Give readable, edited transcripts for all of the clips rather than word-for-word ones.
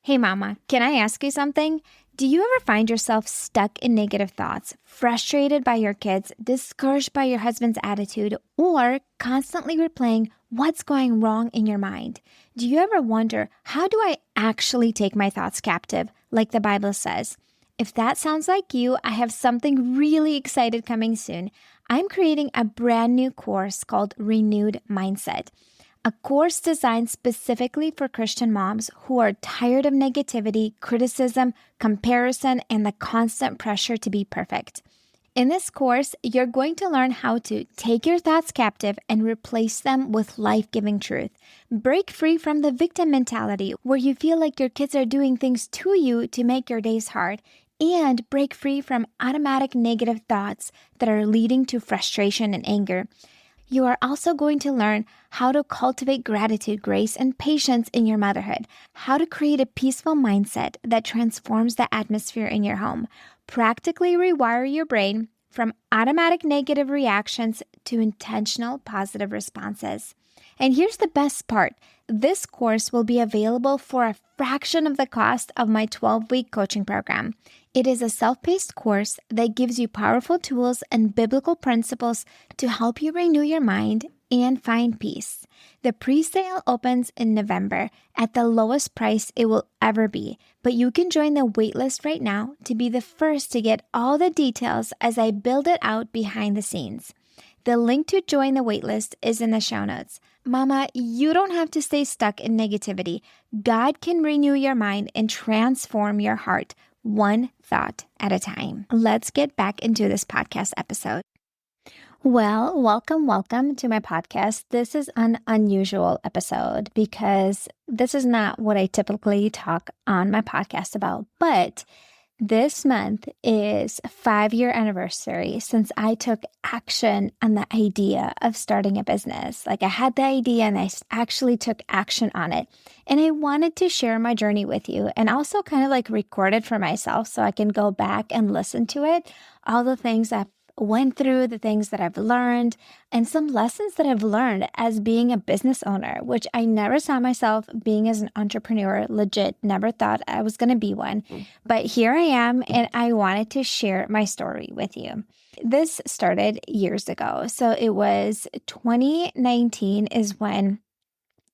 Hey mama, can I ask you something? Do you ever find yourself stuck in negative thoughts, frustrated by your kids, discouraged by your husband's attitude, or constantly replaying what's going wrong in your mind? Do you ever wonder, how do I actually take my thoughts captive, like the Bible says? If that sounds like you, I have something really excited coming soon. I'm creating a brand new course called Renewed Mindset. A course designed specifically for Christian moms who are tired of negativity, criticism, comparison, and the constant pressure to be perfect. In this course, you're going to learn how to take your thoughts captive and replace them with life-giving truth. Break free from the victim mentality where you feel like your kids are doing things to you to make your days hard, and break free from automatic negative thoughts that are leading to frustration and anger. You are also going to learn how to cultivate gratitude, grace, and patience in your motherhood, how to create a peaceful mindset that transforms the atmosphere in your home, practically rewire your brain from automatic negative reactions to intentional positive responses. And here's the best part. This course will be available for a fraction of the cost of my 12-week coaching program. It is a self-paced course that gives you powerful tools and biblical principles to help you renew your mind and find peace. The pre-sale opens in November at the lowest price it will ever be, but you can join the waitlist right now to be the first to get all the details as I build it out behind the scenes. The link to join the waitlist is in the show notes. Mama, you don't have to stay stuck in negativity. God can renew your mind and transform your heart one thought at a time. Let's get back into this podcast episode. Well, welcome to my podcast. This is an unusual episode because this is not what I typically talk on my podcast about, but this month is a 5-year anniversary since I took action on the idea of starting a business. Like I had the idea and I actually took action on it. And I wanted to share my journey with you and also kind of like record it for myself so I can go back and listen to it, all the things I've went through, the things that I've learned, and some lessons that I've learned as being a business owner, which I never saw myself being as an entrepreneur, legit, never thought I was going to be one. But here I am, and I wanted to share my story with you. This started years ago. So it was 2019 is when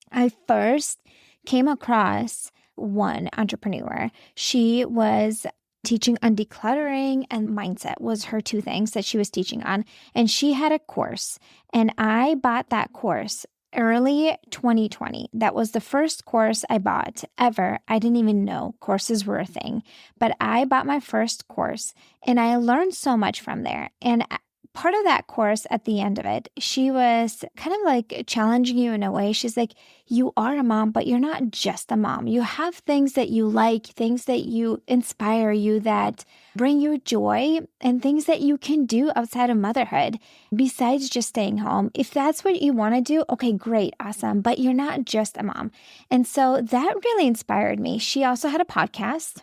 I first came across one entrepreneur. She was teaching on decluttering and mindset was her two things that she was teaching on. And she had a course, and I bought that course early 2020. That was the first course I bought ever. I didn't even know courses were a thing, but I bought my first course and I learned so much from there. And part of that course, at the end of it, she was kind of like challenging you in a way. She's like, you are a mom, but you're not just a mom. You have things that you like, things that you inspire you, that bring you joy, and things that you can do outside of motherhood besides just staying home. If that's what you want to do, okay, great, awesome. But you're not just a mom. And so that really inspired me. She also had a podcast.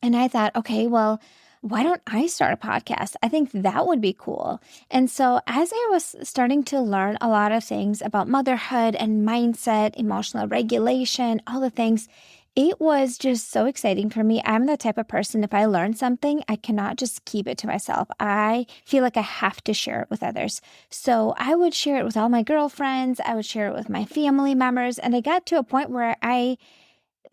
And I thought, okay, well, why don't I start a podcast? I think that would be cool. And so as I was starting to learn a lot of things about motherhood and mindset, emotional regulation, all the things, it was just so exciting for me. I'm the type of person, if I learn something, I cannot just keep it to myself. I feel like I have to share it with others. So I would share it with all my girlfriends. I would share it with my family members. And I got to a point where I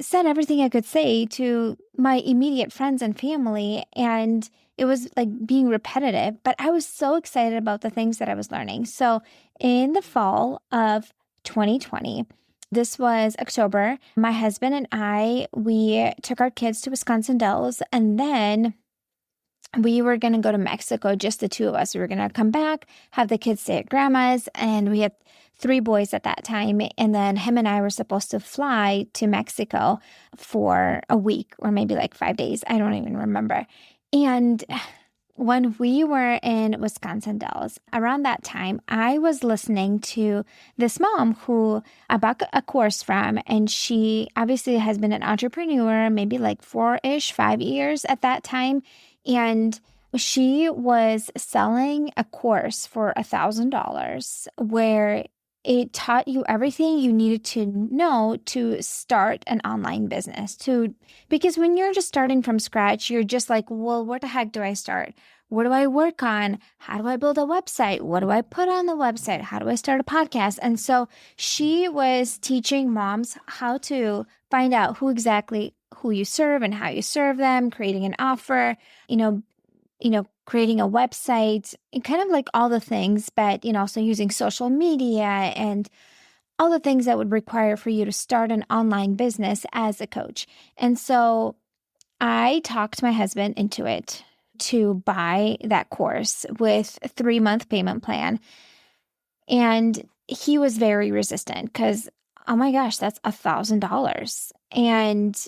said everything I could say to my immediate friends and family, and it was like being repetitive, but I was so excited about the things that I was learning. So in the fall of 2020, this was October, my husband and I, we took our kids to Wisconsin Dells, and then we were going to go to Mexico, just the two of us. We were going to come back, have the kids stay at grandma's, and we had 3 boys at that time. And then him and I were supposed to fly to Mexico for a week or maybe like 5 days. I don't even remember. And when we were in Wisconsin Dells, around that time, I was listening to this mom who I bought a course from, and she obviously has been an entrepreneur, maybe like 4-ish, 5 years at that time. And she was selling a course for $1,000 where it taught you everything you needed to know to start an online business. Because when you're just starting from scratch, you're just like, well, where the heck do I start? What do I work on? How do I build a website? What do I put on the website? How do I start a podcast? And so she was teaching moms how to find out who you serve and how you serve them, creating an offer, you know, creating a website and kind of like all the things, but, also using social media and all the things that would require for you to start an online business as a coach. And so I talked my husband into it to buy that course with a 3-month payment plan. And he was very resistant because, oh my gosh, that's $1,000. And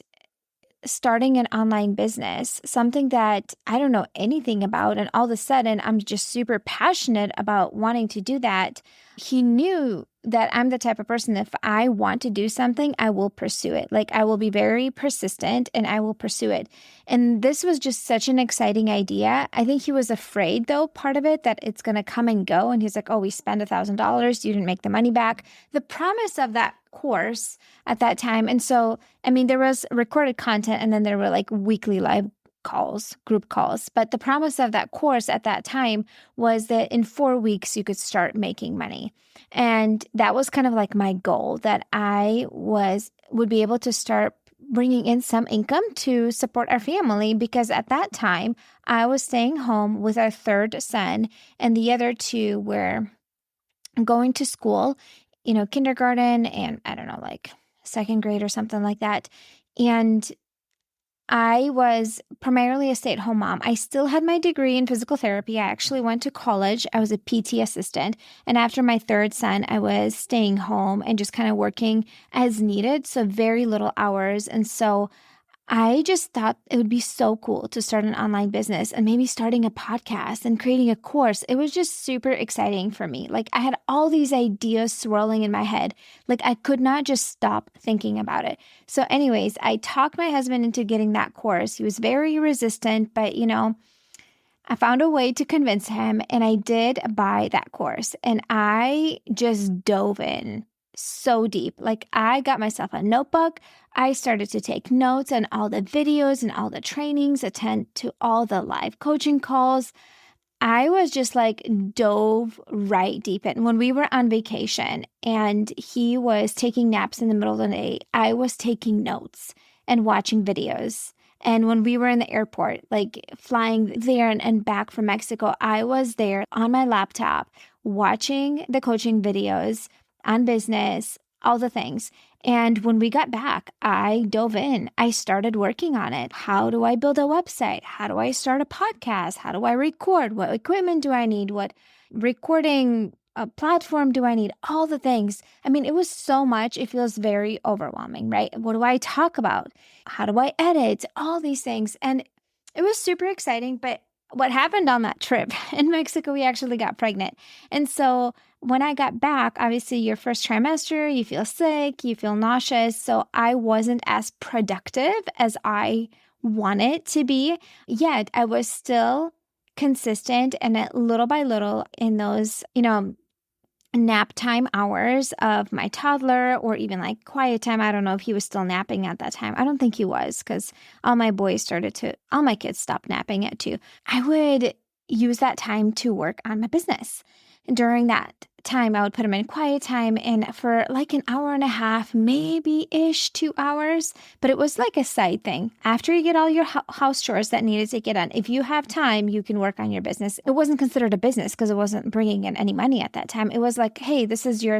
starting an online business, something that I don't know anything about, and all of a sudden I'm just super passionate about wanting to do that. He knew that I'm the type of person, if I want to do something, I will pursue it. Like I will be very persistent and I will pursue it. And this was just such an exciting idea. I think he was afraid though, part of it, that it's going to come and go. And he's like, oh, we spent $1,000. You didn't make the money back. The promise of that course at that time. And so, there was recorded content and then there were like weekly live calls, group calls. But the promise of that course at that time was that in 4 weeks, you could start making money. And that was kind of like my goal, that I would be able to start bringing in some income to support our family, because at that time I was staying home with our third son and the other two were going to school, kindergarten and I don't know, like second grade or something like that. And I was primarily a stay-at-home mom. I still had my degree in physical therapy. I actually went to college. I was a PT assistant. And after my third son, I was staying home and just kind of working as needed. So very little hours. And so I just thought it would be so cool to start an online business and maybe starting a podcast and creating a course. It was just super exciting for me. Like I had all these ideas swirling in my head. Like I could not just stop thinking about it. So anyways, I talked my husband into getting that course. He was very resistant, but I found a way to convince him and I did buy that course and I just dove in so deep. Like I got myself a notebook. I started to take notes on all the videos and all the trainings, attend to all the live coaching calls. I was just like dove right deep in. When we were on vacation and he was taking naps in the middle of the day, I was taking notes and watching videos. And when we were in the airport, like flying there and back from Mexico, I was there on my laptop watching the coaching videos on business, all the things. And when we got back, I dove in. I started working on it. How do I build a website? How do I start a podcast? How do I record? What equipment do I need? What recording platform do I need? All the things. It was so much. It feels very overwhelming, right? What do I talk about? How do I edit? All these things. And it was super exciting. But what happened on that trip in Mexico, we actually got pregnant. And so when I got back, obviously your first trimester, you feel sick, you feel nauseous. So I wasn't as productive as I wanted to be. Yet I was still consistent and little by little in those, nap time hours of my toddler or even like quiet time. I don't know if he was still napping at that time. I don't think he was because all my kids stopped napping at 2. I would use that time to work on my business. And during that time, I would put them in quiet time and for like an hour and a half, maybe-ish 2 hours, but it was like a side thing. After you get all your house chores that needed to get done, if you have time, you can work on your business. It wasn't considered a business because it wasn't bringing in any money at that time. It was like, hey, this is your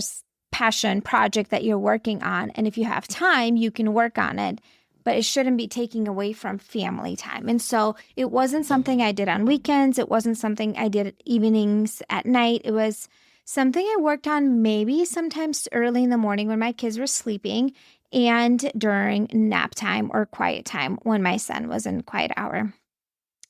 passion project that you're working on. And if you have time, you can work on it. But it shouldn't be taking away from family time. And so it wasn't something I did on weekends. It wasn't something I did at evenings, at night. It was something I worked on maybe sometimes early in the morning when my kids were sleeping and during nap time or quiet time when my son was in quiet hour.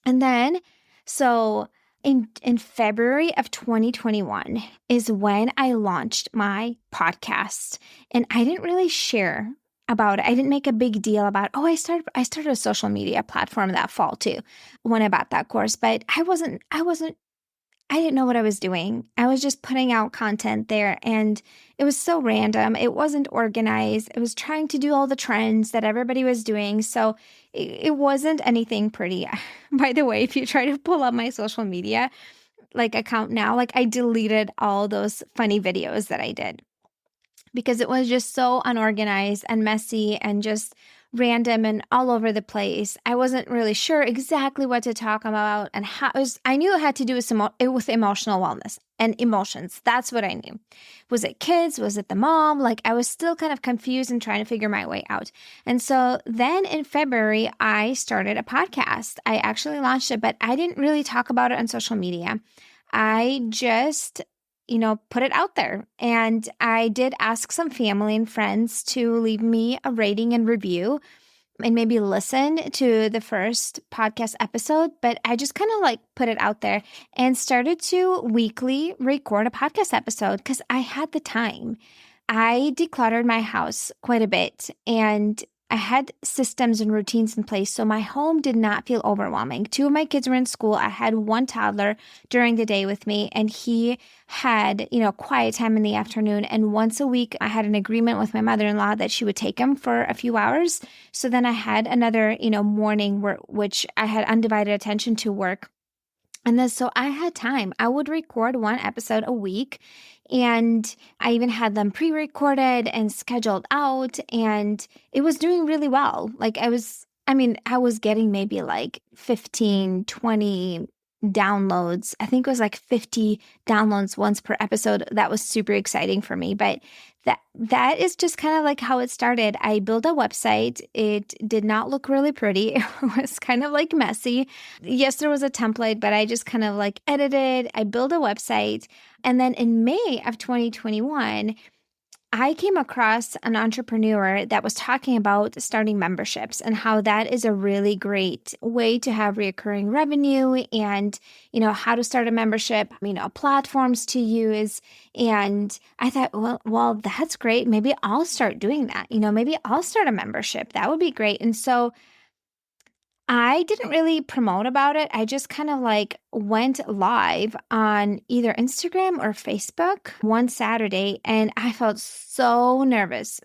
And then, so in February of 2021 is when I launched my podcast. And I didn't really share about it. I didn't make a big deal about, I started a social media platform that fall too when I bought that course, but I wasn't I didn't know what I was doing. I was just putting out content there and it was so random. It wasn't organized. It was trying to do all the trends that everybody was doing. So it wasn't anything pretty. By the way, if you try to pull up my social media account now, I deleted all those funny videos that I did because it was just so unorganized and messy and just random and all over the place. I wasn't really sure exactly what to talk about and how I knew it had to do with emotional wellness and emotions. That's what I knew. Was it kids? Was it the mom? I was still kind of confused and trying to figure my way out. And so then in February, I started a podcast. I actually launched it, but I didn't really talk about it on social media. I just put it out there. And I did ask some family and friends to leave me a rating and review and maybe listen to the first podcast episode. But I just kind of put it out there and started to weekly record a podcast episode because I had the time. I decluttered my house quite a bit and I had systems and routines in place, so my home did not feel overwhelming. 2 of my kids were in school. I had 1 toddler during the day with me, and he had, quiet time in the afternoon. And once a week, I had an agreement with my mother-in-law that she would take him for a few hours. So then I had another, morning which I had undivided attention to work. And then, so I had time. I would record 1 episode a week, and I even had them pre-recorded and scheduled out, and it was doing really well. I was getting maybe 15, 20 downloads. I think it was 50 downloads once per episode. That was super exciting for me. But that is just kind of how it started. I built a website. It did not look really pretty. It was kind of messy. Yes, there was a template, but I just kind of edited. I built a website. And then in May of 2021, I came across an entrepreneur that was talking about starting memberships and how that is a really great way to have recurring revenue and, how to start a membership, platforms to use. And I thought, well, that's great. Maybe I'll start doing that. Maybe I'll start a membership. That would be great. And so I didn't really promote about it. I just kind of went live on either Instagram or Facebook one Saturday, and I felt so nervous.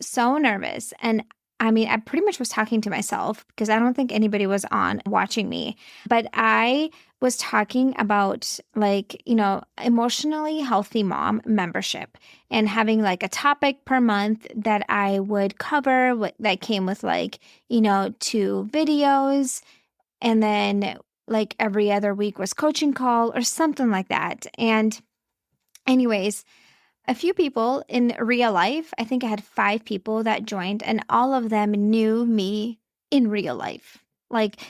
And I pretty much was talking to myself because I don't think anybody was on watching me, but I was talking about emotionally healthy mom membership and having a topic per month that I would cover that came with 2 videos. And then every other week was coaching call or something like that. And anyways, a few people in real life, I think I had 5 people that joined, and all of them knew me in real life.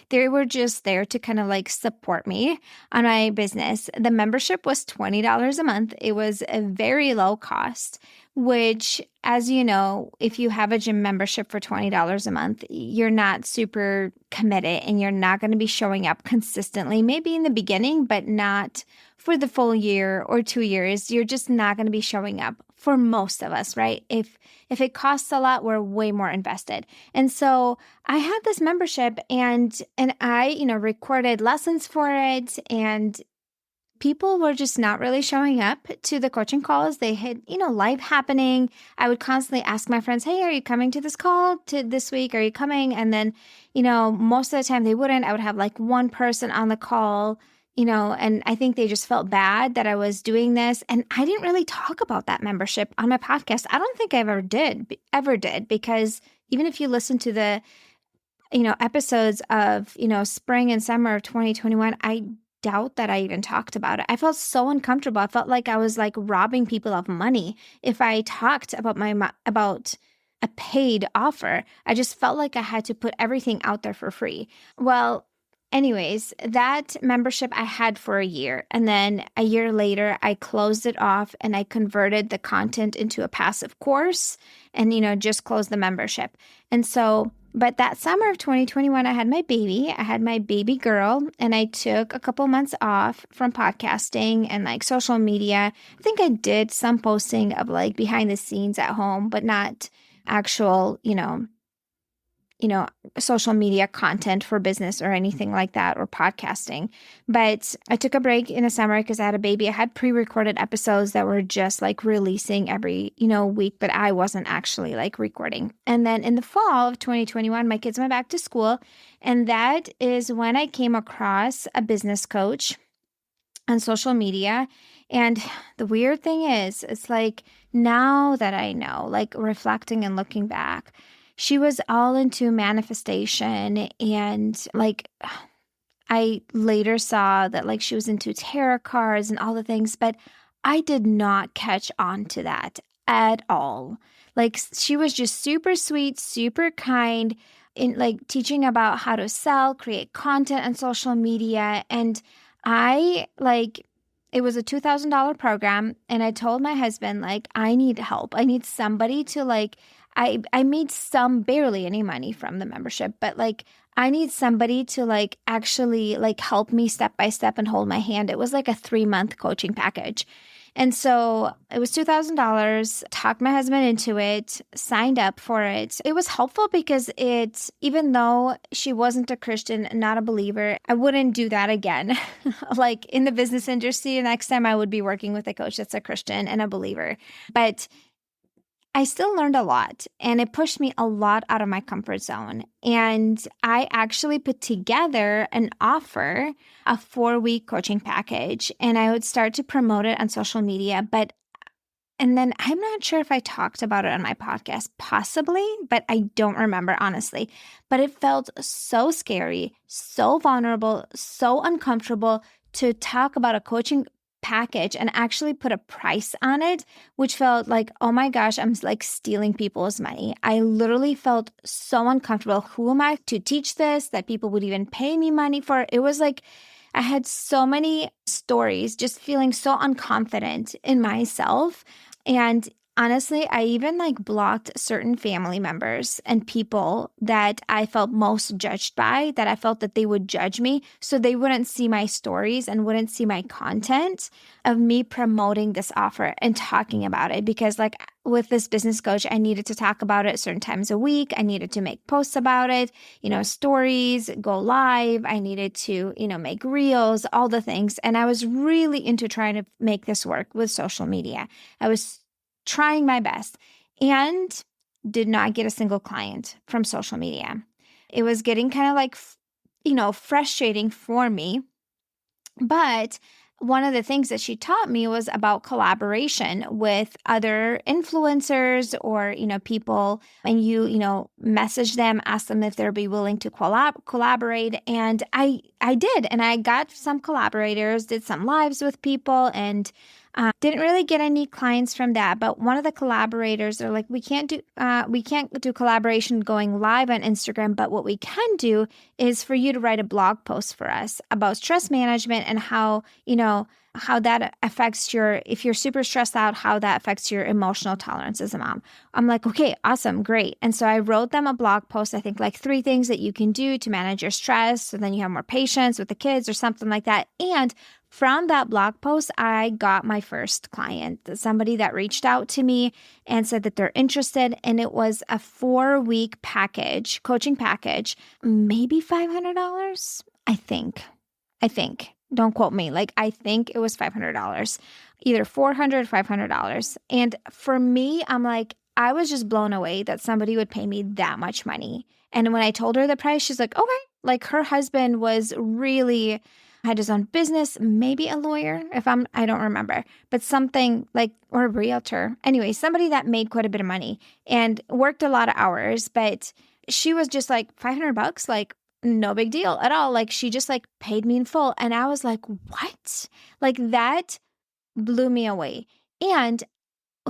They were just there to kind of support me on my business. The membership was $20 a month. It was a very low cost, which, as you know, if you have a gym membership for $20 a month, you're not super committed and you're not going to be showing up consistently, maybe in the beginning, but not for the full year or 2 years. You're just not going to be showing up for most of us, right? If it costs a lot, we're way more invested. And so I had this membership and I, recorded lessons for it, and people were just not really showing up to the coaching calls. They had, life happening. I would constantly ask my friends, hey, are you coming to this call to this week? Are you coming? And then, most of the time they wouldn't. I would have 1 person on the call, and I think they just felt bad that I was doing this. And I didn't really talk about that membership on my podcast. I don't think I ever did, because even if you listen to the, episodes of, spring and summer of 2021, I doubt that I even talked about it. I felt so uncomfortable. I felt like I was robbing people of money if I talked about about a paid offer. I just felt like I had to put everything out there for free. Well, anyways, that membership I had for a year, and then a year later I closed it off and I converted the content into a passive course and just closed the membership. And so but that summer of 2021, I had my baby. I had my baby girl, and I took a couple months off from podcasting and social media. I think I did some posting of behind the scenes at home, but not actual, social media content for business or anything like that, or podcasting. But I took a break in the summer because I had a baby. I had pre-recorded episodes that were just like releasing every, week, but I wasn't actually like recording. And then in the fall of 2021, my kids went back to school. And that is when I came across a business coach on social media. And the weird thing is, it's like now that I know, like reflecting and looking back, she was all into manifestation. And like I later saw that like she was into tarot cards and all the things, but I did not catch on to that at all. Like she was just super sweet, super kind, in like teaching about how to sell, create content on social media. And I like it was a $2,000 program, and I told my husband like I need help. I need somebody to like I made some barely any money from the membership, but like I need somebody to like actually like help me step by step and hold my hand. It was like a 3-month coaching package. And so it was $2,000, talked my husband into it, signed up for it. It was helpful because even though she wasn't a Christian, not a believer, I wouldn't do that again. Like in the business industry, next time I would be working with a coach that's a Christian and a believer. But I still learned a lot, and it pushed me a lot out of my comfort zone. And I actually put together an offer, a 4-week coaching package, and I would start to promote it on social media. And then I'm not sure if I talked about it on my podcast, possibly, but I don't remember, honestly. But it felt so scary, so vulnerable, so uncomfortable to talk about a coaching package and actually put a price on it, which felt like, oh my gosh, I'm like stealing people's money. I literally felt so uncomfortable. Who am I to teach this, that people would even pay me money for? It was like I had so many stories, just feeling so unconfident in myself. And honestly, I even like blocked certain family members and people that I felt most judged by, that I felt that they would judge me, so they wouldn't see my stories and wouldn't see my content of me promoting this offer and talking about it. Because like with this business coach, I needed to talk about it certain times a week. I needed to make posts about it, stories, go live. I needed to, make reels, all the things. And I was really into trying to make this work with social media. I was trying my best and did not get a single client from social media. It was getting kind of like, frustrating for me. But one of the things that she taught me was about collaboration with other influencers or, people, and you message them, ask them if they'll be willing to collaborate. And I did, and I got some collaborators, did some lives with people, and didn't really get any clients from that. But one of the collaborators, they're like, we can't do collaboration going live on Instagram, but what we can do is for you to write a blog post for us about stress management and how that affects if you're super stressed out, how that affects your emotional tolerance as a mom. I'm like, okay, awesome, great. And so I wrote them a blog post, I think like 3 things that you can do to manage your stress so then you have more patience with the kids or something like that. And from that blog post, I got my first client, somebody that reached out to me and said that they're interested. And it was a 4-week package, coaching package, maybe $500, I think. Don't quote me. Like, I think it was $500, either $400, $500. And for me, I'm like, I was just blown away that somebody would pay me that much money. And when I told her the price, she's like, okay. Like her husband had his own business, maybe a lawyer, I don't remember, but something like, or a realtor. Anyway, somebody that made quite a bit of money and worked a lot of hours, but she was just like $500, like no big deal at all. Like she just like paid me in full. And I was like, what? Like that blew me away. And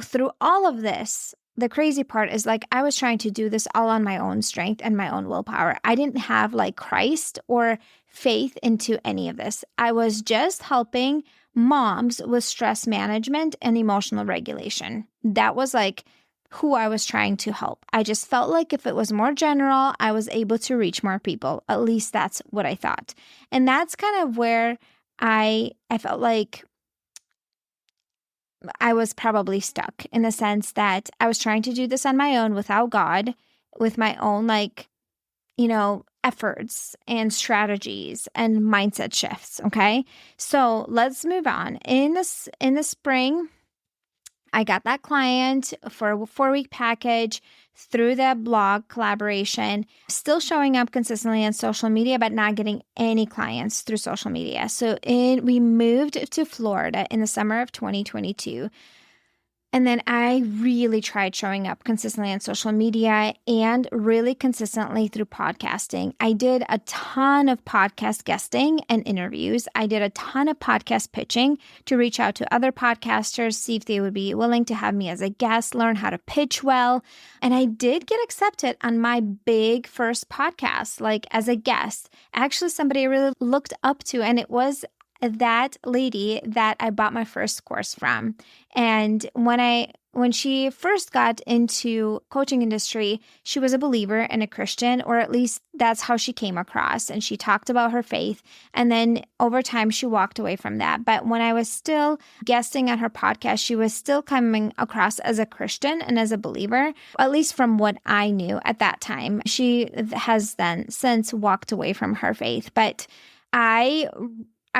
through all of this, the crazy part is like I was trying to do this all on my own strength and my own willpower. I didn't have like Christ or faith into any of this. I was just helping moms with stress management and emotional regulation. That was like who I was trying to help. I just felt like if it was more general, I was able to reach more people. At least that's what I thought. And that's kind of where I felt like I was probably stuck in the sense that I was trying to do this on my own without God, with my own like efforts and strategies and mindset shifts. Okay. So let's move on. In the spring, I got that client for a 4-week package through the blog collaboration, still showing up consistently on social media, but not getting any clients through social media. So we moved to Florida in the summer of 2022. And then I really tried showing up consistently on social media and really consistently through podcasting. I did a ton of podcast guesting and interviews. I did a ton of podcast pitching to reach out to other podcasters, see if they would be willing to have me as a guest, learn how to pitch well. And I did get accepted on my big first podcast, like as a guest. Actually, somebody I really looked up to, and it was that lady that I bought my first course from. And when she first got into coaching industry, she was a believer and a Christian, or at least that's how she came across. And she talked about her faith. And then over time, she walked away from that. But when I was still guesting on her podcast, she was still coming across as a Christian and as a believer, at least from what I knew at that time. She has then since walked away from her faith. But I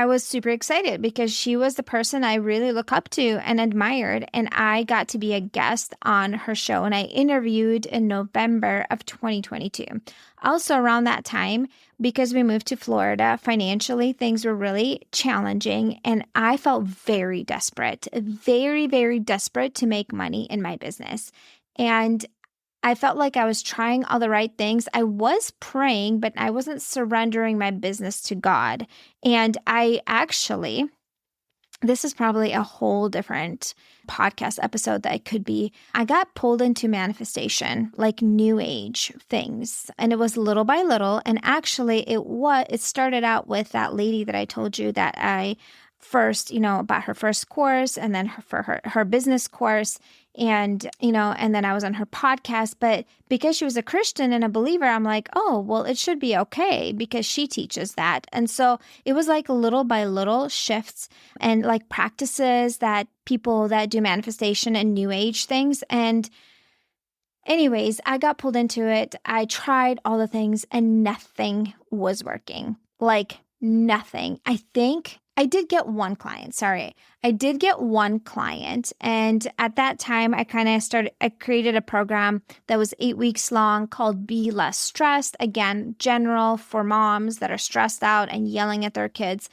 was super excited because she was the person I really look up to and admired, and I got to be a guest on her show, and I interviewed in November of 2022. Also around that time, because we moved to Florida, financially, things were really challenging, and I felt very desperate, very, very desperate to make money in my business. And I felt like I was trying all the right things. I was praying, but I wasn't surrendering my business to God. And this is probably a whole different podcast episode that I got pulled into manifestation, like new age things. And it was little by little. And actually it started out with that lady that I told you that I first, about her first course, and then her business course. And then I was on her podcast, but because she was a Christian and a believer, I'm like, oh, well, it should be okay because she teaches that. And so it was like little by little shifts and like practices that people that do manifestation and new age things. And anyways, I got pulled into it. I tried all the things and nothing was working. Like nothing. I think I did get one client. I did get one client. And at that time, I created a program that was 8 weeks long called Be Less Stressed. Again, general for moms that are stressed out and yelling at their kids.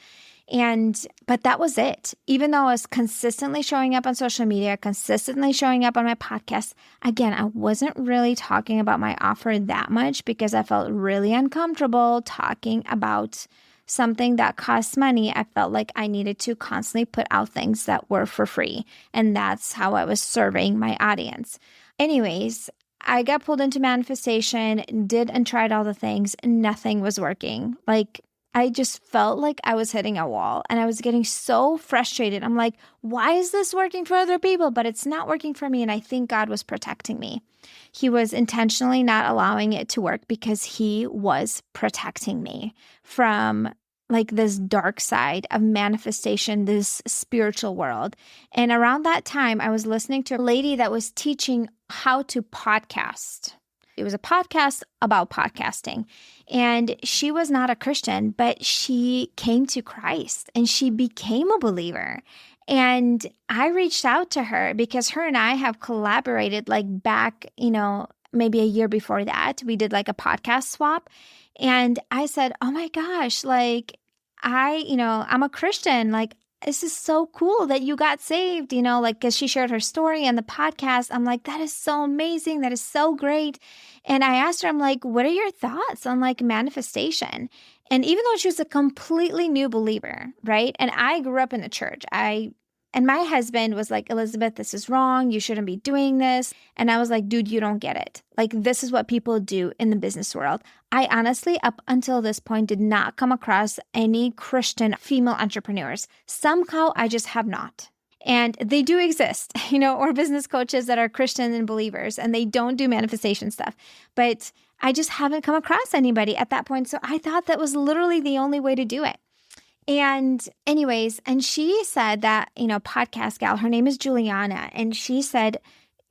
But that was it. Even though I was consistently showing up on social media, consistently showing up on my podcast, again, I wasn't really talking about my offer that much because I felt really uncomfortable talking about something that costs money. I felt like I needed to constantly put out things that were for free. And that's how I was serving my audience. Anyways, I got pulled into manifestation, did and tried all the things, and nothing was working. Like, I just felt like I was hitting a wall and I was getting so frustrated. I'm like, why is this working for other people, but it's not working for me? And I think God was protecting me. He was intentionally not allowing it to work because he was protecting me from like this dark side of manifestation, this spiritual world. And around that time, I was listening to a lady that was teaching how to podcast. It was a podcast about podcasting. And she was not a Christian, but she came to Christ and she became a believer. And I reached out to her because her and I have collaborated like back, maybe a year before that. We did like a podcast swap. And I said, oh my gosh, like I'm a Christian. Like, this is so cool that you got saved, because she shared her story on the podcast. I'm like, that is so amazing. That is so great. And I asked her, I'm like, what are your thoughts on like manifestation? And even though she was a completely new believer, right? And I grew up in the church. And my husband was like, Elizabeth, this is wrong. You shouldn't be doing this. And I was like, dude, you don't get it. Like, this is what people do in the business world. I honestly, up until this point, did not come across any Christian female entrepreneurs. Somehow, I just have not. And they do exist, or business coaches that are Christian and believers, and they don't do manifestation stuff. But I just haven't come across anybody at that point. So I thought that was literally the only way to do it. And anyways, and she said that, podcast gal, her name is Juliana, and she said,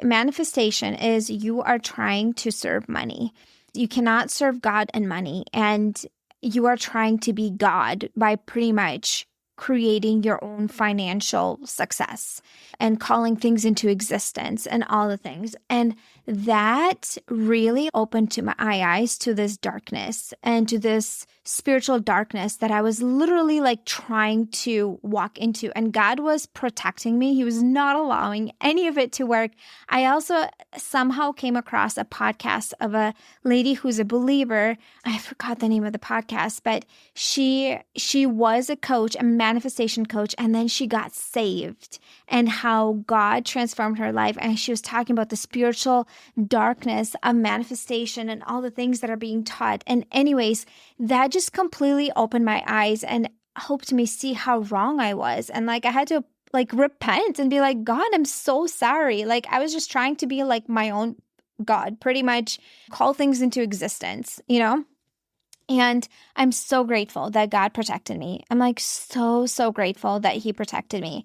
manifestation is you are trying to serve money. you cannot serve God and money. And you are trying to be God by pretty much creating your own financial success and calling things into existence and all the things. And that really opened to my eyes to this darkness and to this spiritual darkness that I was literally like trying to walk into. And God was protecting me. He was not allowing any of it to work. I also somehow came across a podcast of a lady who's a believer. I forgot the name of the podcast, but she was a coach, a manifestation coach, and then she got saved and how God transformed her life. And she was talking about the spiritual darkness of manifestation and all the things that are being taught. And anyways, that just completely opened my eyes and helped me see how wrong I was. And like I had to like repent and be like, God, I'm so sorry. Like I was just trying to be like my own God, pretty much call things into existence, you know? And I'm so grateful that God protected me. I'm like so grateful that He protected me.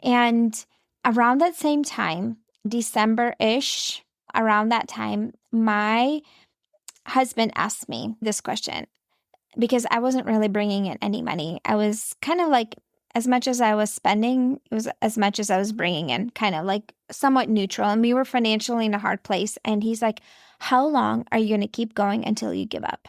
And around that same time, December-ish, around that time, my husband asked me this question because I wasn't really bringing in any money. I was kind of like, as much as I was spending, it was as much as I was bringing in, kind of like somewhat neutral. And we were financially in a hard place. And he's like, how long are you going to keep going until you give up?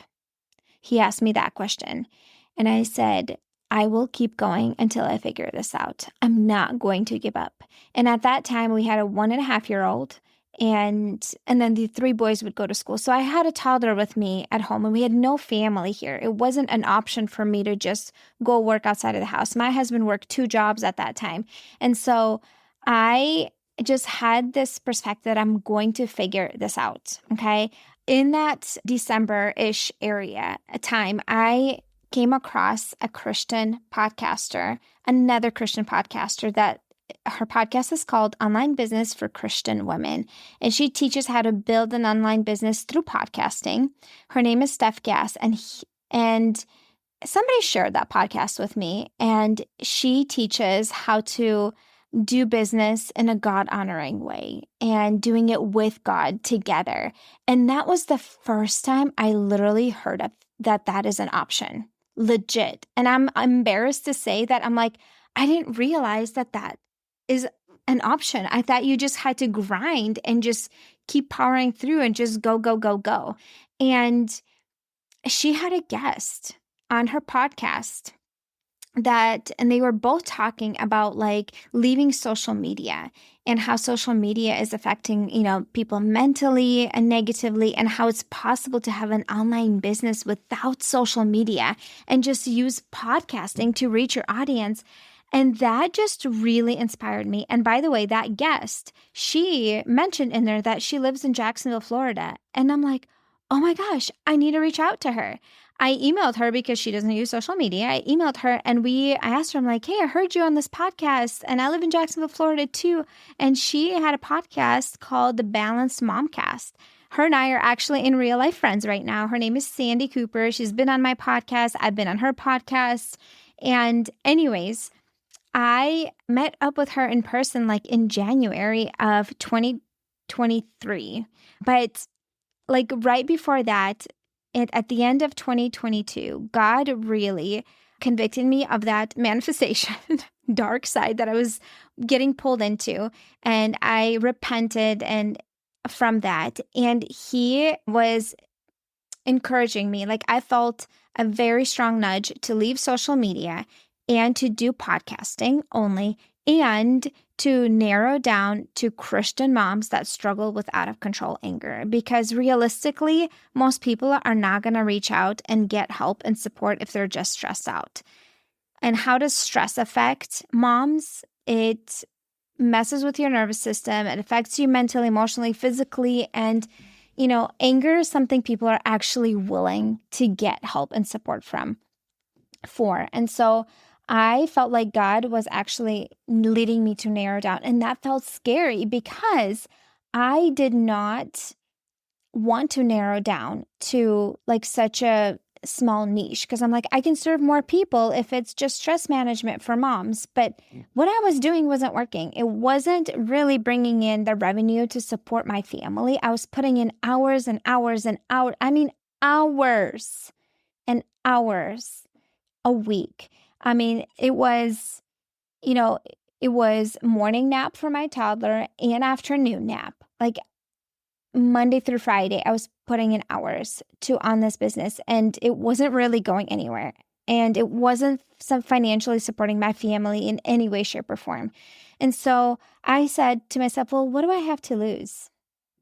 He asked me that question. And I said, I will keep going until I figure this out. I'm not going to give up. And at that time, we had a 1.5-year-old. And then the 3 boys would go to school. So I had a toddler with me at home and we had no family here. It wasn't an option for me to just go work outside of the house. My husband worked 2 jobs at that time. And so I just had this perspective that I'm going to figure this out. Okay. In that December-ish area time, I came across a Christian podcaster, another Christian podcaster that her podcast is called Online Business for Christian Women, and she teaches how to build an online business through podcasting. Her name is Steph Gass, and somebody shared that podcast with me, and she teaches how to do business in a God-honoring way and doing it with God together. And that was the first time I literally heard of that is an option, legit. And I'm embarrassed to say that I'm like, I didn't realize that is an option. I thought you just had to grind and just keep powering through and just go. And she had a guest on her podcast and they were both talking about like leaving social media and how social media is affecting, people mentally and negatively, and how it's possible to have an online business without social media and just use podcasting to reach your audience. And that just really inspired me. And by the way, that guest, she mentioned in there that she lives in Jacksonville, Florida. And I'm like, oh my gosh, I need to reach out to her. I emailed her because she doesn't use social media. I emailed her and I asked her, I'm like, hey, I heard you on this podcast and I live in Jacksonville, Florida too. And she had a podcast called the Balanced Momcast. Her and I are actually in real life friends right now. Her name is Sandy Cooper. She's been on my podcast. I've been on her podcast. And anyways, I met up with her in person like in January of 2023. But like right before that, at the end of 2022, God really convicted me of that manifestation dark side that I was getting pulled into. And I repented from that. And He was encouraging me. Like I felt a very strong nudge to leave social media and to do podcasting only, and to narrow down to Christian moms that struggle with out of control anger. Because realistically, most people are not going to reach out and get help and support if they're just stressed out. And how does stress affect moms? It messes with your nervous system. It affects you mentally, emotionally, physically. And, anger is something people are actually willing to get help and support for. And so I felt like God was actually leading me to narrow down. And that felt scary because I did not want to narrow down to like such a small niche because I'm like, I can serve more people if it's just stress management for moms. But what I was doing wasn't working. It wasn't really bringing in the revenue to support my family. I was putting in hours and hours and hours. I mean, hours and hours a week. I mean, it was, you know, it was morning nap for my toddler and afternoon nap. Like Monday through Friday, I was putting in hours on this business, and it wasn't really going anywhere. And it wasn't financially supporting my family in any way, shape, or form. And so I said to myself, well, what do I have to lose?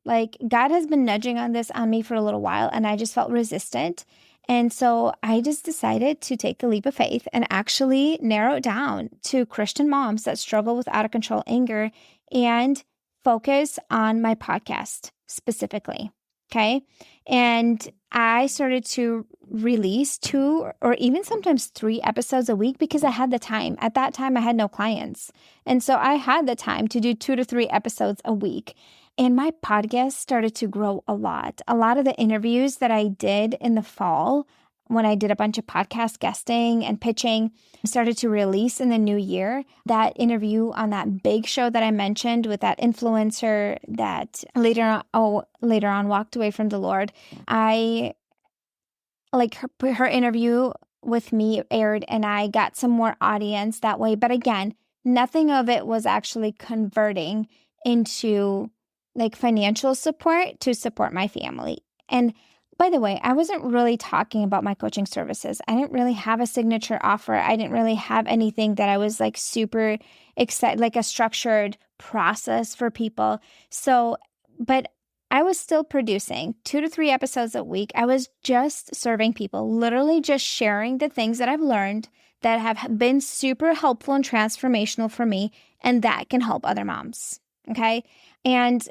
Like, God has been nudging on me for a little while, and I just felt resistant. And so I just decided to take the leap of faith and actually narrow it down to Christian moms that struggle with out of control anger and focus on my podcast specifically. Okay. And I started to release 2 or even sometimes 3 episodes a week because I had the time. At that time, I had no clients. And so I had the time to do 2 to 3 episodes a week. And my podcast started to grow a lot. A lot of the interviews that I did in the fall, when I did a bunch of podcast guesting and pitching, started to release in the new year. That interview on that big show that I mentioned with that influencer that later on walked away from the Lord. I like her interview with me aired, and I got some more audience that way. But again, nothing of it was actually converting into like financial support to support my family. And by the way, I wasn't really talking about my coaching services. I didn't really have a signature offer. I didn't really have anything that I was like super excited, like a structured process for people. So, but I was still producing 2 to 3 episodes a week. I was just serving people, literally just sharing the things that I've learned that have been super helpful and transformational for me, and that can help other moms. Okay. And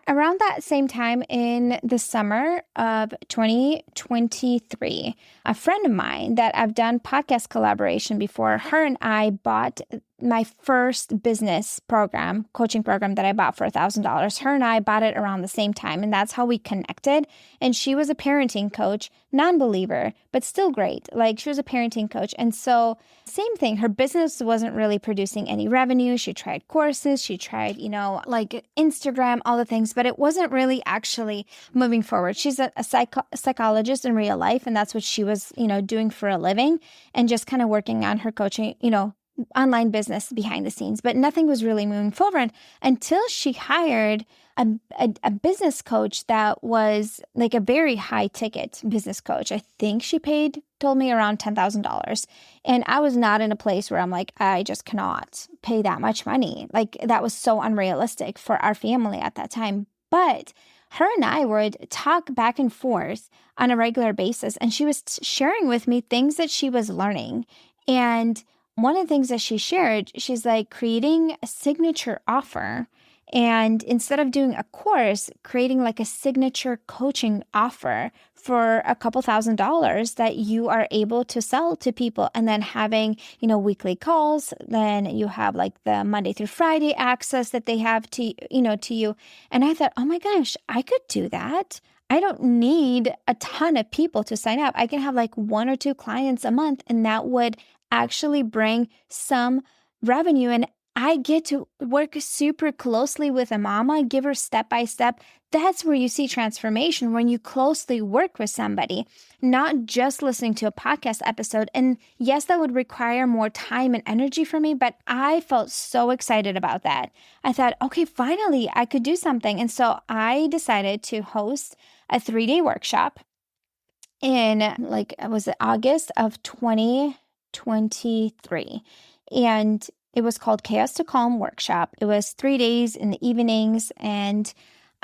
around that same time in the summer of 2023, a friend of mine that I've done podcast collaboration before, her and I bought my first business program, coaching program that I bought for $1,000. Her and I bought it around the same time, and that's how we connected. And she was a parenting coach, non-believer, but still great. Like, she was a parenting coach. And so same thing, her business wasn't really producing any revenue. She tried courses, she tried, like Instagram, all the things, but it wasn't really actually moving forward. She's a psychologist in real life, and that's what she was, doing for a living, and just kind of working on her coaching, online business behind the scenes, but nothing was really moving forward until she hired a business coach that was like a very high ticket business coach. I think she told me around $10,000. And I was not in a place where I'm like, I just cannot pay that much money. Like, that was so unrealistic for our family at that time. But her and I would talk back and forth on a regular basis, and she was sharing with me things that she was learning. And one of the things that she shared, she's like creating a signature offer. And instead of doing a course, creating like a signature coaching offer for a couple $1,000s that you are able to sell to people, and then having, weekly calls. Then you have like the Monday through Friday access that they have to you. And I thought, oh my gosh, I could do that. I don't need a ton of people to sign up. I can have like 1 or 2 clients a month, and that would actually bring some revenue. And I get to work super closely with a mama, give her step by step. That's where you see transformation, when you closely work with somebody, not just listening to a podcast episode. And yes, that would require more time and energy for me, but I felt so excited about that. I thought, okay, finally I could do something. And so I decided to host a 3-day workshop in August of 2023. And it was called Chaos to Calm Workshop. It was 3 days in the evenings, and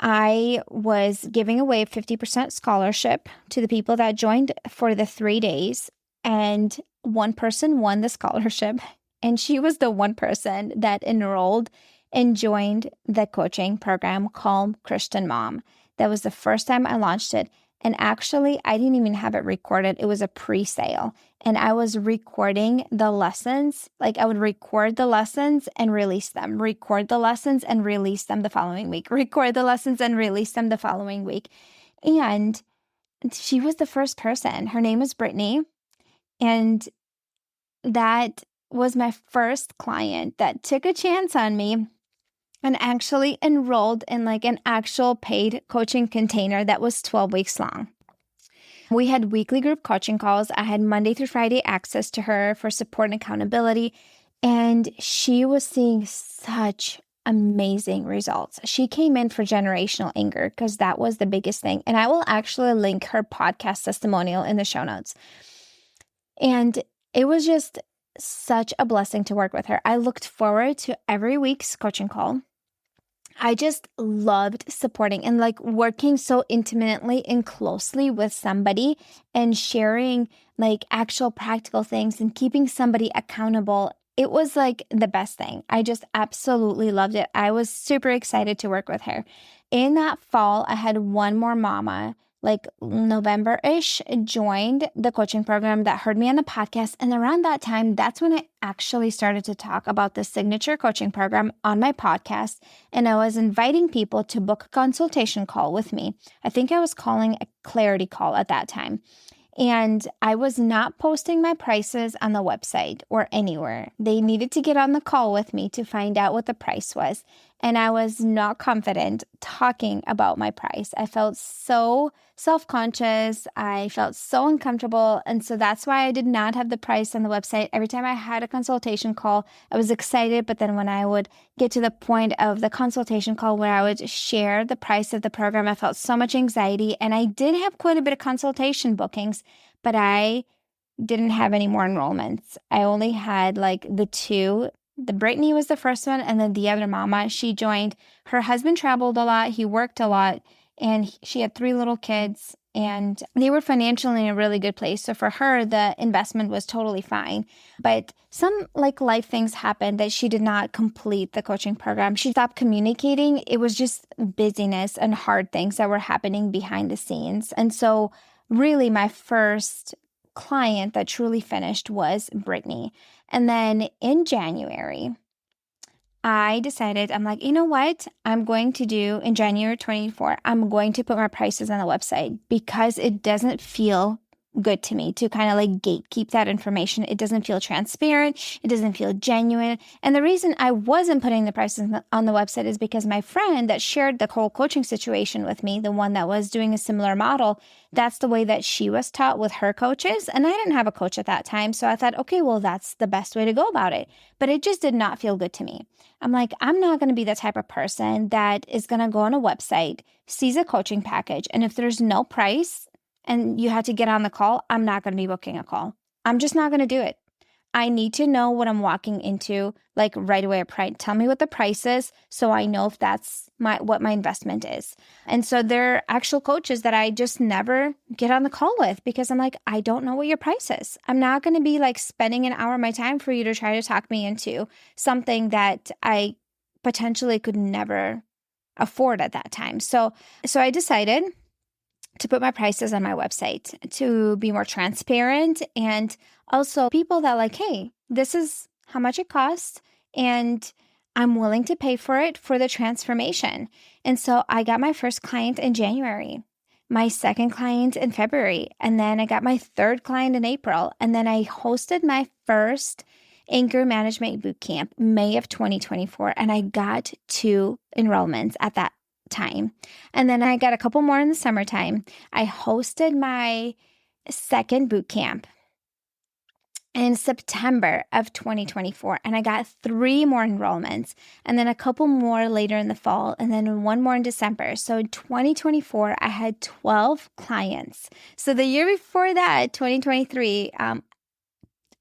I was giving away 50% scholarship to the people that joined for the 3 days. And one person won the scholarship, and she was the one person that enrolled and joined the coaching program called Christian Mom. That was the first time I launched it. And actually, I didn't even have it recorded. It was a pre-sale. And I was recording the lessons. Like, I would record the lessons and release them, record the lessons and release them the following week, record the lessons and release them the following week. And she was the first person. Her name was Brittany. And that was my first client that took a chance on me and actually enrolled in like an actual paid coaching container that was 12 weeks long. We had weekly group coaching calls. I had Monday through Friday access to her for support and accountability. And she was seeing such amazing results. She came in for generational anger because that was the biggest thing. And I will actually link her podcast testimonial in the show notes. And it was just such a blessing to work with her. I looked forward to every week's coaching call. I just loved supporting and like working so intimately and closely with somebody and sharing like actual practical things and keeping somebody accountable. It was like the best thing. I just absolutely loved it. I was super excited to work with her. In that fall, I had one more mama, like November-ish, joined the coaching program that heard me on the podcast. And around that time, that's when I actually started to talk about the signature coaching program on my podcast. And I was inviting people to book a consultation call with me. I think I was calling a clarity call at that time. And I was not posting my prices on the website or anywhere. They needed to get on the call with me to find out what the price was. And I was not confident talking about my price. I felt so self-conscious. I felt so uncomfortable. And so that's why I did not have the price on the website. Every time I had a consultation call, I was excited. But then when I would get to the point of the consultation call where I would share the price of the program, I felt so much anxiety. And I did have quite a bit of consultation bookings, but I didn't have any more enrollments. I only had like the two. The Brittany was the first one, and then the other mama, she joined. Her husband traveled a lot. He worked a lot, and she had 3 little kids, and they were financially in a really good place. So for her, the investment was totally fine. But some like life things happened that she did not complete the coaching program. She stopped communicating. It was just busyness and hard things that were happening behind the scenes. And so really my first client that truly finished was Brittany. And then in January, I decided, I'm like, you know what? I'm going to do in January 24, I'm going to put my prices on the website because it doesn't feel good to me to kind of like gatekeep that information. It doesn't feel transparent. It doesn't feel genuine. And the reason I wasn't putting the prices on the website is because my friend that shared the whole coaching situation with me, the one that was doing a similar model, that's the way that she was taught with her coaches. And I didn't have a coach at that time. So I thought, okay, well, that's the best way to go about it. But it just did not feel good to me. I'm like, I'm not going to be the type of person that is going to go on a website, sees a coaching package, and if there's no price, and you had to get on the call, I'm not going to be booking a call. I'm just not going to do it. I need to know what I'm walking into, like right away. Tell me what the price is so I know if that's what my investment is. And so there are actual coaches that I just never get on the call with because I'm like, I don't know what your price is. I'm not going to be like spending an hour of my time for you to try to talk me into something that I potentially could never afford at that time. So I decided to put my prices on my website to be more transparent, and also people that like, hey, this is how much it costs and I'm willing to pay for it for the transformation. And so I got my first client in January, my second client in February, and then I got my third client in April. And then I hosted my first anger management bootcamp, May of 2024, and I got 2 enrollments at that time. And then I got a couple more in the summertime. I hosted my second boot camp in September of 2024, and I got 3 more enrollments, and then a couple more later in the fall, and then 1 more in December. So in 2024, I had 12 clients. So the year before that, 2023,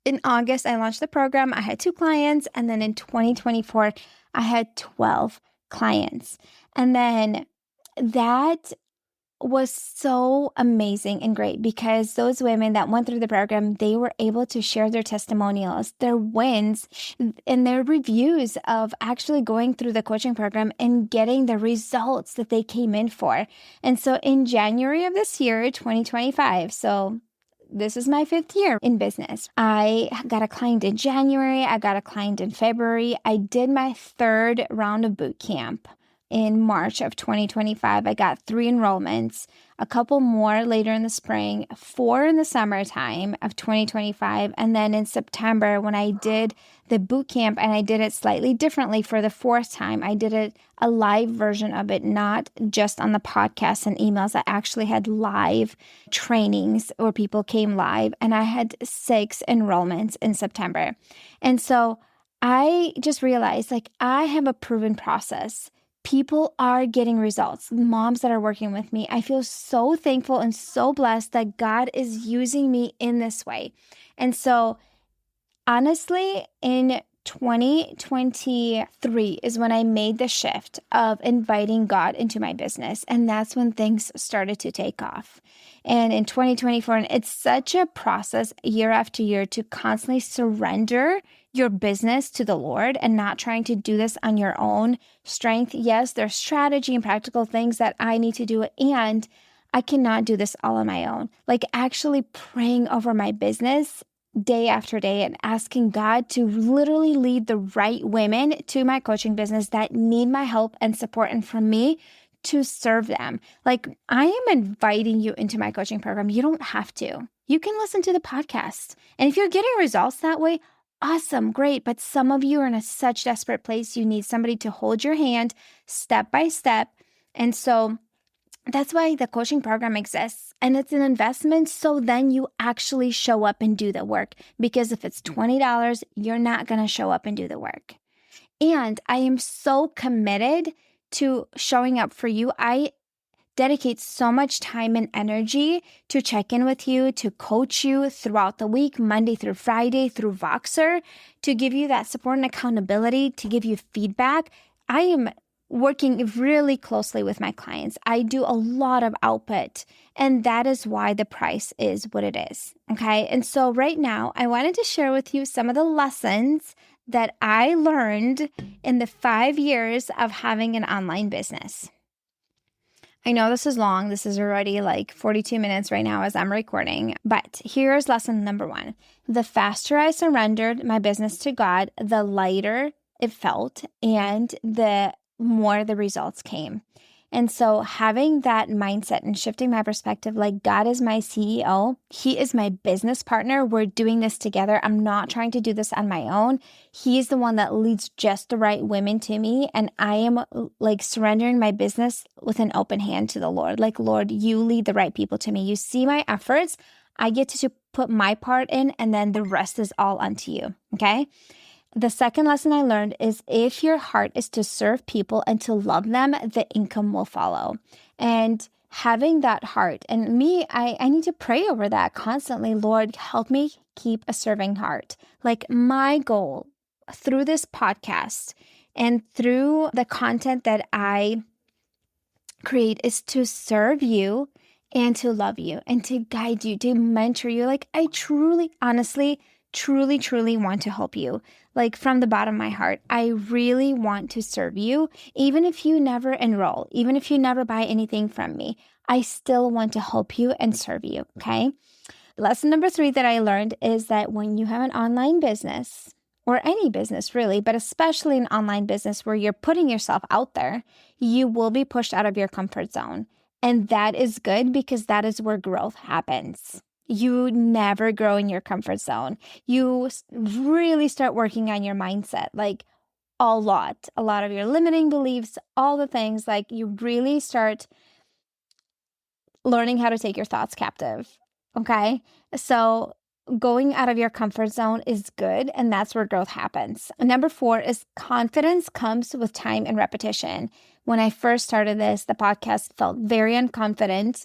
in August, I launched the program. I had 2 clients, and then in 2024, I had 12 clients. And then that was so amazing and great because those women that went through the program, they were able to share their testimonials, their wins, and their reviews of actually going through the coaching program and getting the results that they came in for. And so in January of this year, 2025, so this is my 5th year in business. I got a client in January. I got a client in February. I did my 3rd round of boot camp in March of 2025. I got 3 enrollments, a couple more later in the spring, 4 in the summertime of 2025. And then in September, when I did the boot camp, and I did it slightly differently for the 4th time, I did a live version of it, not just on the podcast and emails. I actually had live trainings where people came live, and I had 6 enrollments in September. And so I just realized, like, I have a proven process. People are getting results. Moms that are working with me, I feel so thankful and so blessed that God is using me in this way. And so honestly, in 2023 is when I made the shift of inviting God into my business. And that's when things started to take off. And in 2024, and it's such a process year after year to constantly surrender your business to the Lord and not trying to do this on your own strength. Yes, there's strategy and practical things that I need to do, and I cannot do this all on my own. Like actually praying over my business day after day and asking God to literally lead the right women to my coaching business that need my help and support, and for me to serve them. Like, I am inviting you into my coaching program. You don't have to. You can listen to the podcast. And if you're getting results that way, awesome, great. But some of you are in a such desperate place. You need somebody to hold your hand step by step. And so that's why the coaching program exists, and it's an investment. So then you actually show up and do the work, because if it's $20, you're not going to show up and do the work. And I am so committed to showing up for you. I dedicate so much time and energy to check in with you, to coach you throughout the week, Monday through Friday through Voxer, to give you that support and accountability, to give you feedback. I am working really closely with my clients. I do a lot of output, and that is why the price is what it is. Okay. And so right now I wanted to share with you some of the lessons that I learned in the 5 years of having an online business. I know this is long. This is already like 42 minutes right now as I'm recording, but here's lesson number 1. The faster I surrendered my business to God, the lighter it felt, and the more the results came. And so having that mindset and shifting my perspective, like, God is my CEO. He is my business partner. We're doing this together. I'm not trying to do this on my own. He's the one that leads just the right women to me. And I am like surrendering my business with an open hand to the Lord. Like, Lord, you lead the right people to me. You see my efforts. I get to put my part in, and then the rest is all unto you. Okay. The second lesson I learned is, if your heart is to serve people and to love them, the income will follow. And having that heart, and me, I need to pray over that constantly. Lord, help me keep a serving heart. Like, my goal through this podcast and through the content that I create is to serve you and to love you and to guide you, to mentor you. Like, I truly, honestly, truly want to help you. Like, from the bottom of my heart, I really want to serve you. Even if you never enroll, even if you never buy anything from me, I still want to help you and serve you. Okay. Lesson number 3 that I learned is that when you have an online business, or any business really, but especially an online business where you're putting yourself out there, you will be pushed out of your comfort zone. And that is good, because that is where growth happens. You never grow in your comfort zone. You really start working on your mindset, like a lot of your limiting beliefs, all the things. Like, you really start learning how to take your thoughts captive. Okay. So going out of your comfort zone is good, and that's where growth happens. Number 4 is confidence comes with time and repetition. When I first started this, the podcast felt very unconfident.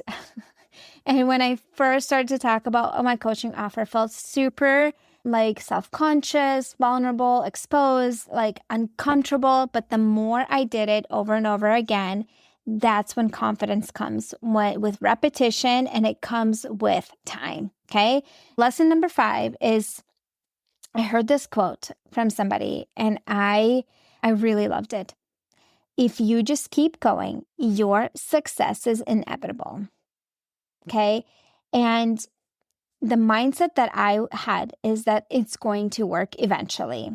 And when I first started to talk about my coaching offer, felt super like self-conscious, vulnerable, exposed, like uncomfortable. But the more I did it over and over again, that's when confidence comes with repetition, and it comes with time. Okay. Lesson number 5 is, I heard this quote from somebody, and I really loved it. If you just keep going, your success is inevitable. Okay. And the mindset that I had is that it's going to work eventually.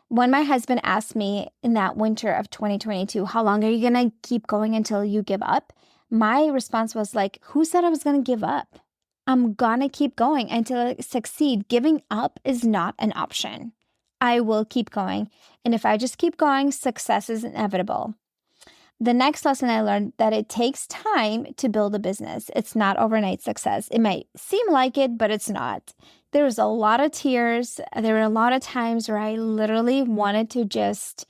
When my husband asked me in that winter of 2022, how long are you going to keep going until you give up? My response was like, who said I was going to give up? I'm going to keep going until I succeed. Giving up is not an option. I will keep going. And if I just keep going, success is inevitable. The next lesson I learned that it takes time to build a business. It's not overnight success. It might seem like it, but it's not. There was a lot of tears. There were a lot of times where I literally wanted to just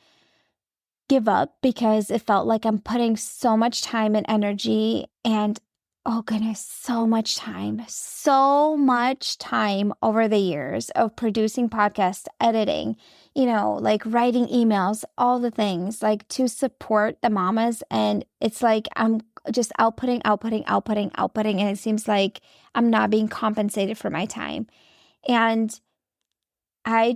give up because it felt like I'm putting so much time and energy and, oh goodness, so much time over the years of producing podcasts, editing, like writing emails, all the things like to support the mamas. And it's like I'm just outputting. And it seems like I'm not being compensated for my time. And I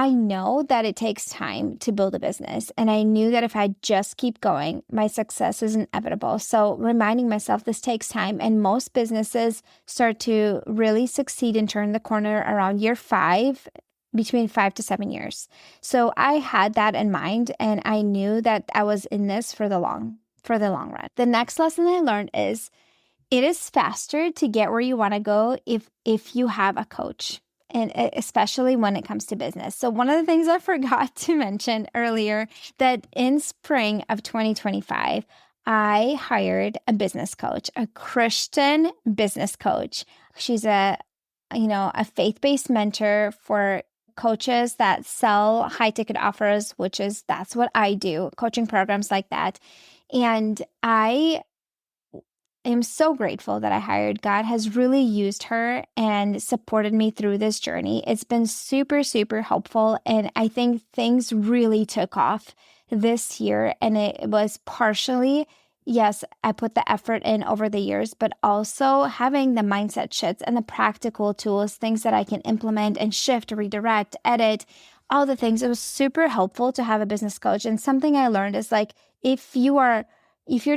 know that it takes time to build a business. And I knew that if I just keep going, my success is inevitable. So reminding myself this takes time. And most businesses start to really succeed and turn the corner around year 5, between 5 to 7 years. So I had that in mind, and I knew that I was in this for the long run. The next lesson I learned is it is faster to get where you want to go if you have a coach. And especially when it comes to business. So one of the things I forgot to mention earlier, that in spring of 2025, I hired a business coach, a Christian business coach. She's a faith-based mentor for coaches that sell high-ticket offers, that's what I do, coaching programs like that. And I am so grateful that I hired. God has really used her and supported me through this journey. It's been super, super helpful. And I think things really took off this year. And it was partially, yes, I put the effort in over the years, but also having the mindset shifts and the practical tools, things that I can implement and shift, redirect, edit, all the things. It was super helpful to have a business coach. And something I learned is like, if you're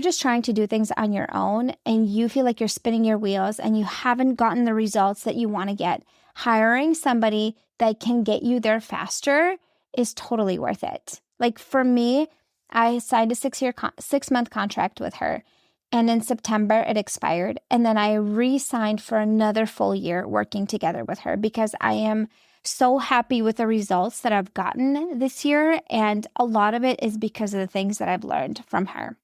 just trying to do things on your own and you feel like you're spinning your wheels and you haven't gotten the results that you want to get, hiring somebody that can get you there faster is totally worth it. Like for me, I signed a 6-month contract with her, and in September it expired. And then I re-signed for another full year working together with her because I am so happy with the results that I've gotten this year. And a lot of it is because of the things that I've learned from her.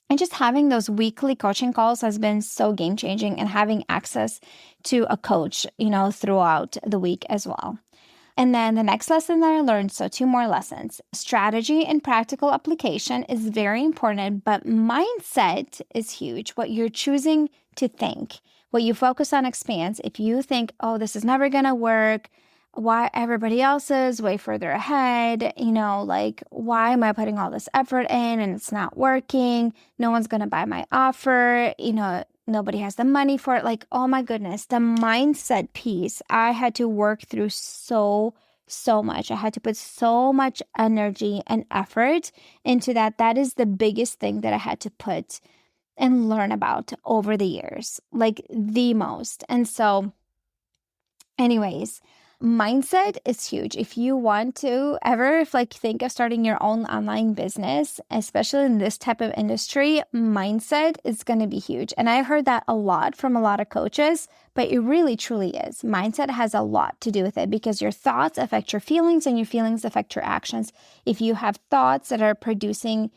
And just having those weekly coaching calls has been so game-changing, and having access to a coach, throughout the week as well. And then the next lesson that I learned, so 2 more lessons. Strategy and practical application is very important, but mindset is huge. What you're choosing to think, what you focus on expands. If you think, oh, this is never going to work, why everybody else is way further ahead, why am I putting all this effort in and it's not working? No one's going to buy my offer, nobody has the money for it. Like, oh my goodness, the mindset piece, I had to work through so much. I had to put so much energy and effort into that. That is the biggest thing that I had to put and learn about over the years, like the most. And so anyways, mindset is huge. If you want to ever think of starting your own online business, especially in this type of industry, mindset is going to be huge. And I heard that a lot from a lot of coaches, but it really truly is. Mindset has a lot to do with it because your thoughts affect your feelings and your feelings affect your actions. If you have thoughts that are producing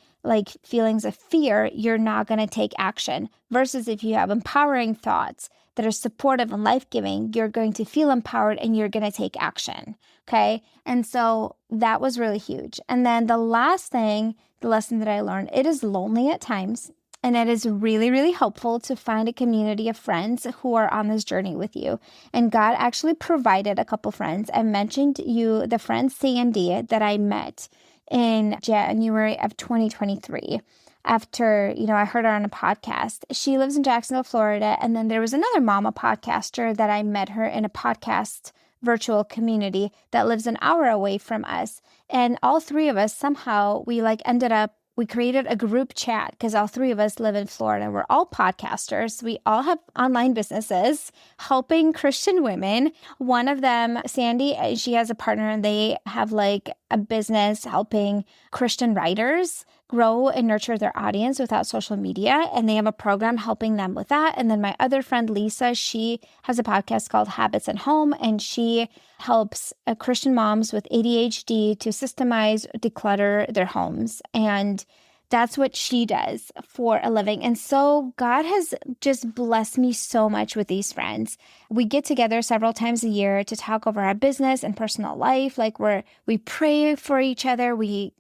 feelings of fear, you're not going to take action. Versus if you have empowering thoughts that are supportive and life-giving, you're going to feel empowered and you're going to take action, okay? And so that was really huge. And then the last thing, the lesson that I learned, it is lonely at times, and it is really, really helpful to find a community of friends who are on this journey with you. And God actually provided a couple friends. I mentioned the friend Sandy that I met in January of 2023. After, I heard her on a podcast. She lives in Jacksonville, Florida. And then there was another mama podcaster that I met her in a podcast virtual community that lives an hour away from us. And all 3 of us, somehow we ended up we created a group chat because all three of us live in Florida. We're all podcasters. We all have online businesses helping Christian women. One of them, Sandy, she has a partner and they have like a business helping Christian writers grow and nurture their audience without social media. And they have a program helping them with that. And then my other friend, Lisa, she has a podcast called Habits at Home, and she helps Christian moms with ADHD to systemize, declutter their homes. And that's what she does for a living. And so God has just blessed me so much with these friends. We get together several times a year to talk over our business and personal life. Like we pray for each other. We,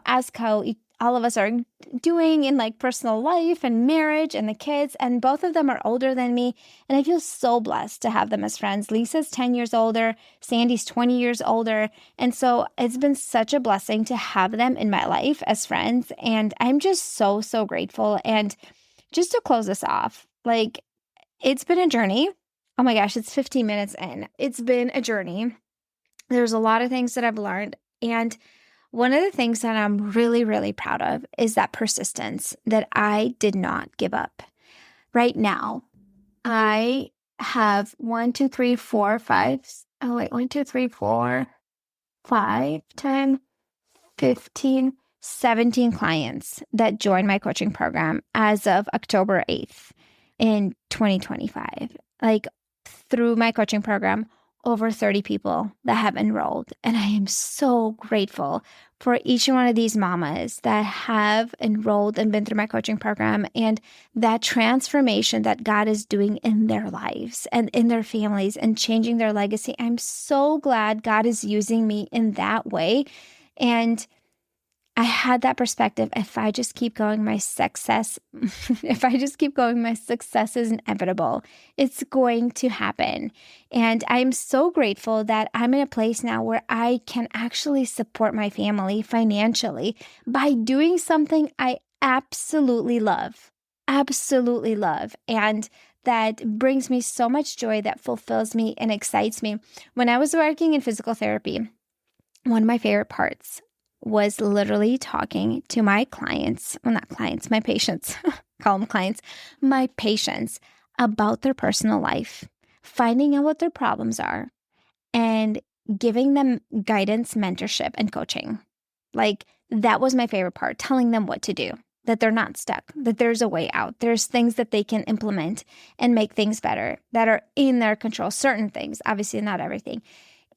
ask how all of us are doing in like personal life and marriage and the kids. And both of them are older than me. And I feel so blessed to have them as friends. Lisa's 10 years older. Sandy's 20 years older. And so it's been such a blessing to have them in my life as friends. And I'm just so, so grateful. And just to close this off, like it's been a journey. Oh my gosh, it's 15 minutes in. It's been a journey. There's a lot of things that I've learned. And one of the things that I'm really, really proud of is that persistence, that I did not give up. Right now, I have 5 10, 15, 17 clients that joined my coaching program as of October 8th in 2025. Like through my coaching program, over 30 people that have enrolled. And I am so grateful for each one of these mamas that have enrolled and been through my coaching program, and that transformation that God is doing in their lives and in their families and changing their legacy. I'm so glad God is using me in that way. And I had that perspective. If I just keep going, my success is inevitable. It's going to happen. And I'm so grateful that I'm in a place now where I can actually support my family financially by doing something I absolutely love. And that brings me so much joy, that fulfills me and excites me. When I was working in physical therapy, one of my favorite parts was literally talking to my clients, well, not clients, my patients, call them clients, my patients about their personal life, finding out what their problems are, and giving them guidance, mentorship, and coaching. Like that was my favorite part, telling them what to do, that they're not stuck, that there's a way out. There's things that they can implement and make things better that are in their control, certain things, obviously not everything.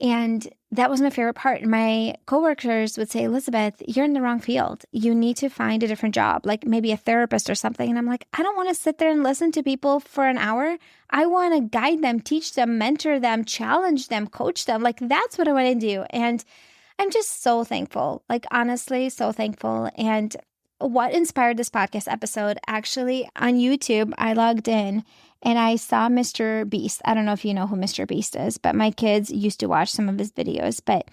And that was my favorite part. My coworkers would say, Elizabeth, you're in the wrong field. You need to find a different job, like maybe a therapist or something. And I'm like, I don't want to sit there and listen to people for an hour. I want to guide them, teach them, mentor them, challenge them, coach them. Like that's what I want to do. And I'm just so thankful, like honestly, so thankful. And what inspired this podcast episode, actually on YouTube, I logged in and I saw MrBeast. I don't know if you know who MrBeast is, but my kids used to watch some of his videos. But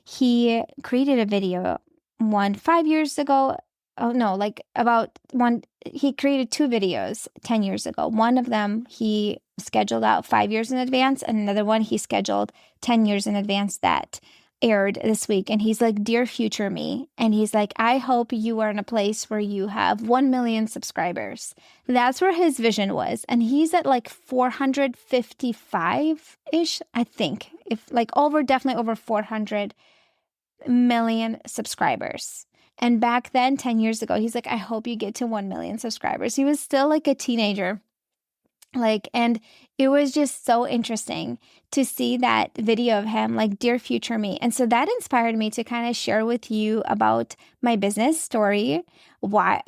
he created a video 5 years ago. Oh no, he created 2 videos 10 years ago. One of them he scheduled out 5 years in advance, and another one he scheduled 10 years in advance that aired this week. And he's like, Dear future me. And he's like, I hope you are in a place where you have 1 million subscribers. That's where his vision was. And he's at like 455-ish, I think. Definitely over 400 million subscribers. And back then, 10 years ago, he's like, I hope you get to 1 million subscribers. He was still like a teenager. And it was just so interesting to see that video of him, like, Dear future me. And so that inspired me to kind of share with you about my business story. Why,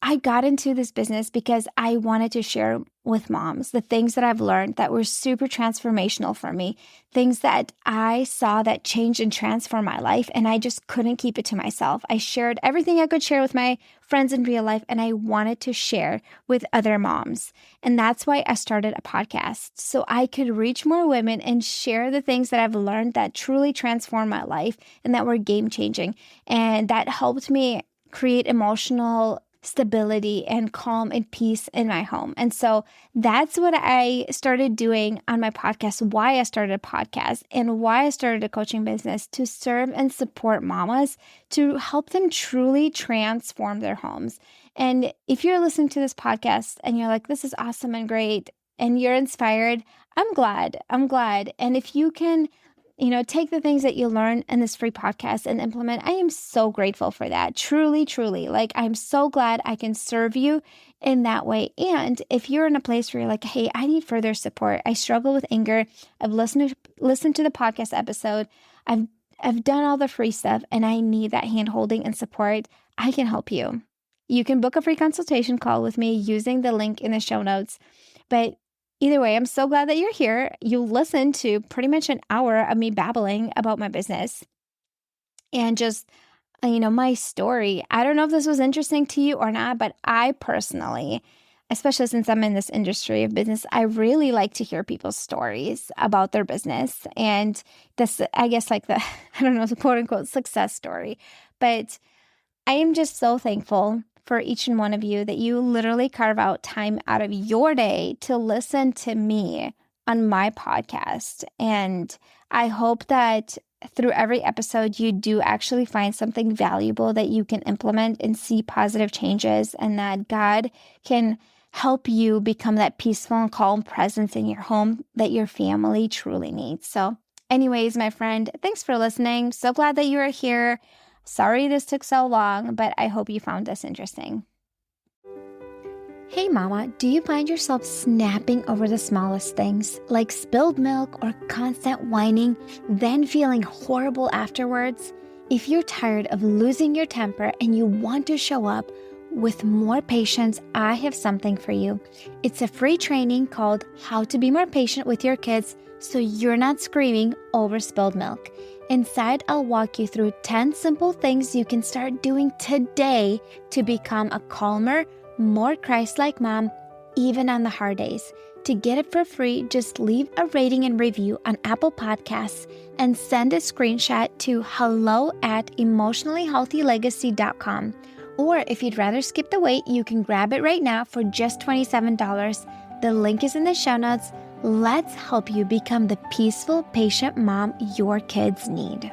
I got into this business because I wanted to share with moms the things that I've learned that were super transformational for me, things that I saw that changed and transformed my life. And I just couldn't keep it to myself. I shared everything I could share with my friends in real life, and I wanted to share with other moms. And that's why I started a podcast, so I could reach more women and share the things that I've learned that truly transformed my life and that were game changing. And that helped me create emotional stability and calm and peace in my home. And so that's what I started doing on my podcast, why I started a podcast and why I started a coaching business, to serve and support mamas, to help them truly transform their homes. And if you're listening to this podcast and you're like, this is awesome and great, and you're inspired, I'm glad. And if you can, take the things that you learn in this free podcast and implement, I am so grateful for that. Truly, truly. Like, I'm so glad I can serve you in that way. And if you're in a place where you're like, hey, I need further support. I struggle with anger. I've listened to the podcast episode. I've done all the free stuff and I need that hand holding and support. I can help you. You can book a free consultation call with me using the link in the show notes. But either way, I'm so glad that you're here. You listened to pretty much an hour of me babbling about my business and just, my story. I don't know if this was interesting to you or not, but I personally, especially since I'm in this industry of business, I really like to hear people's stories about their business. And this, I guess, like the, the quote unquote success story. But I am just so thankful for each and one of you that you literally carve out time out of your day to listen to me on my podcast. And I hope that through every episode, you do actually find something valuable that you can implement and see positive changes, and that God can help you become that peaceful and calm presence in your home that your family truly needs. So anyways, my friend, thanks for listening. So glad that you are here. Sorry this took so long, but I hope you found this interesting. Hey mama, do you find yourself snapping over the smallest things, like spilled milk or constant whining, then feeling horrible afterwards? If you're tired of losing your temper and you want to show up with more patience, I have something for you. It's a free training called How to Be More Patient with Your Kids so you're not screaming over spilled milk. Inside, I'll walk you through 10 simple things you can start doing today to become a calmer, more Christ-like mom, even on the hard days. To get it for free, just leave a rating and review on Apple Podcasts and send a screenshot to hello@emotionallyhealthylegacy.com. Or if you'd rather skip the wait, you can grab it right now for just $27. The link is in the show notes. Let's help you become the peaceful, patient mom your kids need.